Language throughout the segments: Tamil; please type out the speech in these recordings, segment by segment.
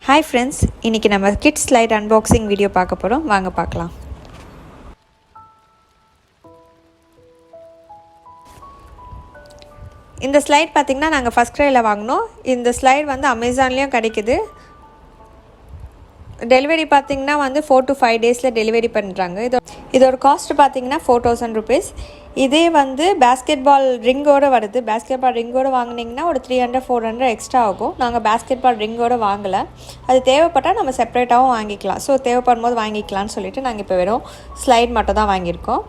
Hi friends, இன்னைக்கு நம்ம கிட்ஸ் ஸ்லைட் அன்பாக்சிங் வீடியோ பார்க்க போறோம். வாங்க பார்க்கலாம். இந்த ஸ்லைட் பாத்தீங்கன்னா நாங்க FirstCryல வாங்குனோம். இந்த ஸ்லைட் வந்து Amazonலயும் கிடைக்குது. டெலிவரி பாத்தீங்கன்னா வந்து 4 to 5 டேஸ்ல டெலிவரி பண்றாங்க. இதோட காஸ்ட் பாத்தீங்கன்னா 4000 rupees. இதே வந்து பாஸ்கெட்பால் ரிங்கோட வருது. பாஸ்கெட்பால் ரிங்கோட வாங்குனீங்கன்னா ஒரு 300-400 எக்ஸ்ட்ரா ஆகும். நாங்க பாஸ்கெட்பால் ரிங்கோட வாங்கல. அது தேவைப்பட்டா நம்ம செப்பரேட்டாவும் வாங்கிக்கலாம். ஸோ தேவைப்படும்போது வாங்கிக்கலாம்னு சொல்லிட்டு நாங்கள் இப்போ வெறும் ஸ்லைட் மட்டும் தான் வாங்கியிருக்கோம்.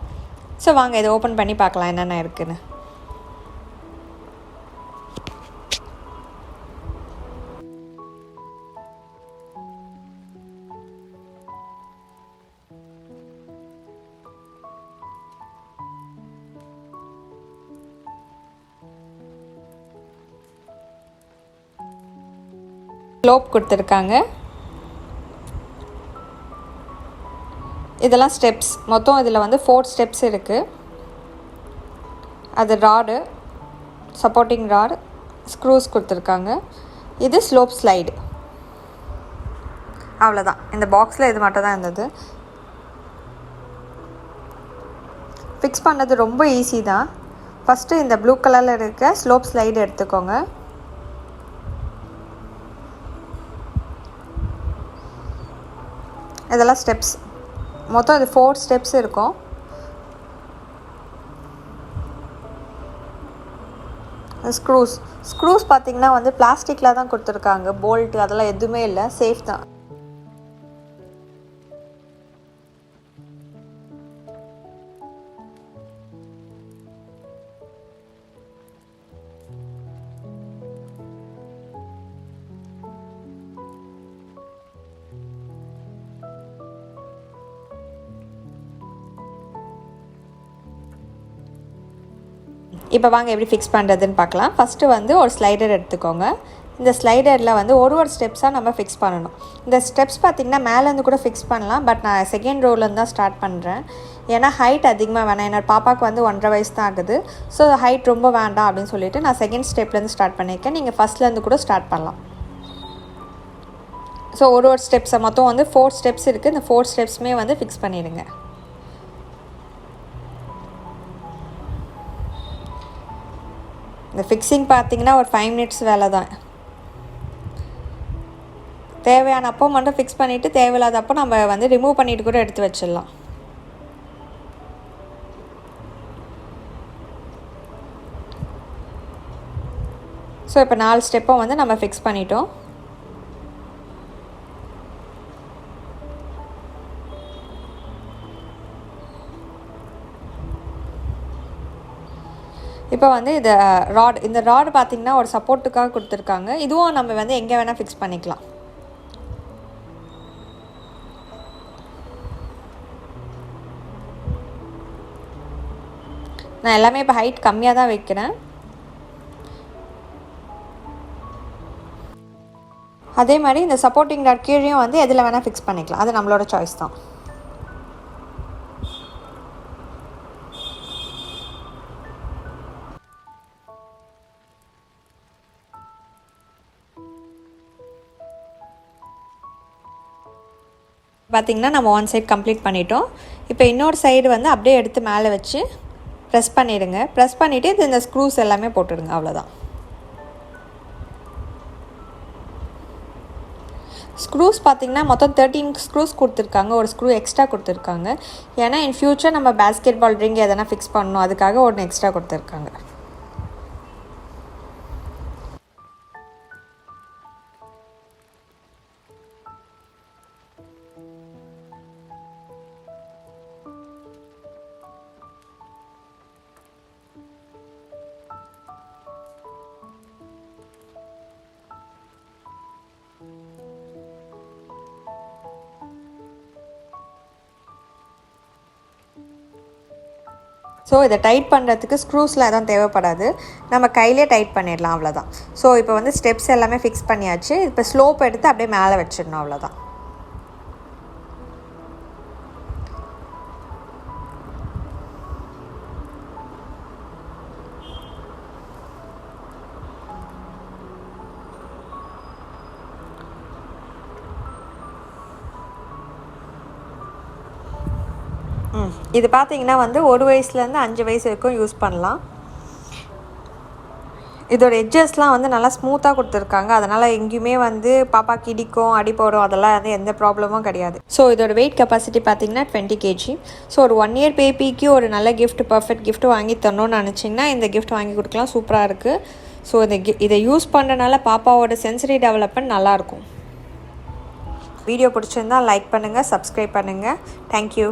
ஸோ வாங்க இதை ஓப்பன் பண்ணி பார்க்கலாம் என்னென்ன இருக்குன்னு. க்ளோப் கொடுத்துருக்காங்க. இதெல்லாம் ஸ்டெப்ஸ். மொத்தம் இதில் வந்து 4 ஸ்டெப்ஸ் இருக்குது. அது ராடு, சப்போர்ட்டிங் ராடு, ஸ்க்ரூஸ் கொடுத்துருக்காங்க. இது ஸ்லோப் ஸ்லைடு. அவ்வளோதான். இந்த பாக்ஸில் இது மட்டும் தான் இருந்தது. ஃபிக்ஸ் பண்ணது ரொம்ப ஈஸி தான். ஃபஸ்ட்டு இந்த ப்ளூ கலரில் இருக்க ஸ்லோப் ஸ்லைடு எடுத்துக்கோங்க. இதெல்லாம் ஸ்டெப்ஸ். மொத்தம் இது 4 ஸ்டெப்ஸ் இருக்கும். ஸ்க்ரூஸ் பார்த்திங்கன்னா வந்து பிளாஸ்டிக்கில் தான் கொடுத்துருக்காங்க. போல்ட்டு அதெல்லாம் எதுவுமே இல்லை, சேஃப் தான். இப்போ வாங்க எப்படி ஃபிக்ஸ் பண்ணுறதுன்னு பார்க்கலாம். ஃபஸ்ட்டு வந்து ஒரு ஸ்லைடர் எடுத்துக்கோங்க. இந்த ஸ்லைடரில் வந்து ஒரு ஸ்டெப்ஸாக நம்ம ஃபிக்ஸ் பண்ணணும். இந்த ஸ்டெப்ஸ் பார்த்திங்கன்னா மேலேருந்து கூட ஃபிக்ஸ் பண்ணலாம். பட் நான் செகண்ட் ரோலேருந்து தான் ஸ்டார்ட் பண்ணுறேன். ஏன்னா ஹைட் அதிகமாக வேணாம். என்னோடய பாப்பாவுக்கு வந்து 1.5 வயசு தான் ஆகுது. ஸோ ஹைட் ரொம்ப வேண்டாம் அப்படின்னு சொல்லிட்டு நான் செகண்ட் ஸ்டெப்லேருந்து ஸ்டார்ட் பண்ணியிருக்கேன். நீங்கள் ஃபஸ்ட்லேருந்து கூட ஸ்டார்ட் பண்ணலாம். ஸோ ஒரு ஸ்டெப்ஸை மொத்தம் வந்து 4 ஸ்டெப்ஸ் இருக்குது. இந்த 4 ஸ்டெப்ஸுமே வந்து ஃபிக்ஸ் பண்ணிடுங்க. இந்த ஃபிக்ஸிங் பார்த்திங்கன்னா ஒரு 5 minutes வேலை தான். தேவையான அப்போ மட்டும் ஃபிக்ஸ் பண்ணிவிட்டு தேவையில்லாதப்போ நம்ம வந்து ரிமூவ் பண்ணிவிட்டு கூட எடுத்து வச்சிடலாம். ஸோ இப்போ 4 ஸ்டெப்பும் வந்து நம்ம ஃபிக்ஸ் பண்ணிட்டோம். இப்போ வந்து இந்த ராடு பார்த்திங்கன்னா ஒரு சப்போர்ட்டுக்காக கொடுத்துருக்காங்க. இதுவும் நம்ம வந்து எங்கே வேணால் ஃபிக்ஸ் பண்ணிக்கலாம். நான் எல்லாமே இப்போ ஹைட் கம்மியாக தான் வைக்கிறேன். அதே மாதிரி இந்த சப்போர்ட்டிங் ராட் கீழேயும் வந்து எதில் வேணால் ஃபிக்ஸ் பண்ணிக்கலாம். அது நம்மளோட சாய்ஸ் தான். பார்த்திங்கன்னா நம்ம ஒன் சைட் கம்ப்ளீட் பண்ணிட்டோம். இப்போ இன்னொரு சைடு வந்து அப்படியே எடுத்து மேலே வச்சு ப்ரெஸ் பண்ணிவிடுங்க. ப்ரெஸ் பண்ணிவிட்டு இது இந்த ஸ்க்ரூஸ் எல்லாமே போட்டுடுங்க. அவ்வளோதான். ஸ்க்ரூஸ் பார்த்திங்கன்னா மொத்தம் 13 ஸ்க்ரூஸ் கொடுத்துருக்காங்க. ஒரு ஸ்க்ரூ எக்ஸ்ட்ரா கொடுத்துருக்காங்க. ஏன்னா இன் ஃப்யூச்சர் நம்ம பாஸ்கெட்பால் ரிங் எதனா ஃபிக்ஸ் பண்ணணும், அதுக்காக ஒன்று எக்ஸ்ட்ரா கொடுத்துருக்காங்க. ஸோ இதை டைட் பண்ணுறதுக்கு ஸ்க்ரூஸில் எதுவும் தேவைப்படாது. நம்ம கையிலே டைட் பண்ணிடலாம். அவ்வளோதான். ஸோ இப்போ வந்து ஸ்டெப்ஸ் எல்லாமே ஃபிக்ஸ் பண்ணியாச்சு. இப்போ ஸ்லோப் எடுத்து அப்படியே மேலே வச்சிடணும். அவ்வளோதான். இது பார்த்தீங்கன்னா வந்து 1 வயசுலேருந்து 5 வயசு வரைக்கும் யூஸ் பண்ணலாம். இதோட எட்ஜஸ்லாம் வந்து நல்லா ஸ்மூத்தாக கொடுத்துருக்காங்க. அதனால் எங்கேயுமே வந்து பாப்பாக்கு இடிக்கும், அடி போடும், அதெல்லாம் வந்து எந்த ப்ராப்ளமும் கிடையாது. ஸோ இதோட வெயிட் கெப்பாசிட்டி பார்த்தீங்கன்னா 20 kg. ஸோ ஒரு 1 year பேபிக்கு ஒரு நல்ல கிஃப்ட், பர்ஃபெக்ட் கிஃப்ட் வாங்கி தரணும்னு நினச்சிங்கன்னா இந்த கிஃப்ட் வாங்கி கொடுக்கலாம். சூப்பராக இருக்குது. ஸோ இதை யூஸ் பண்ணுறனால பாப்பாவோட சென்சரி டெவலப்மெண்ட் நல்லாயிருக்கும். வீடியோ பிடிச்சிருந்தால் லைக் பண்ணுங்கள், சப்ஸ்கிரைப் பண்ணுங்கள். தேங்க்யூ.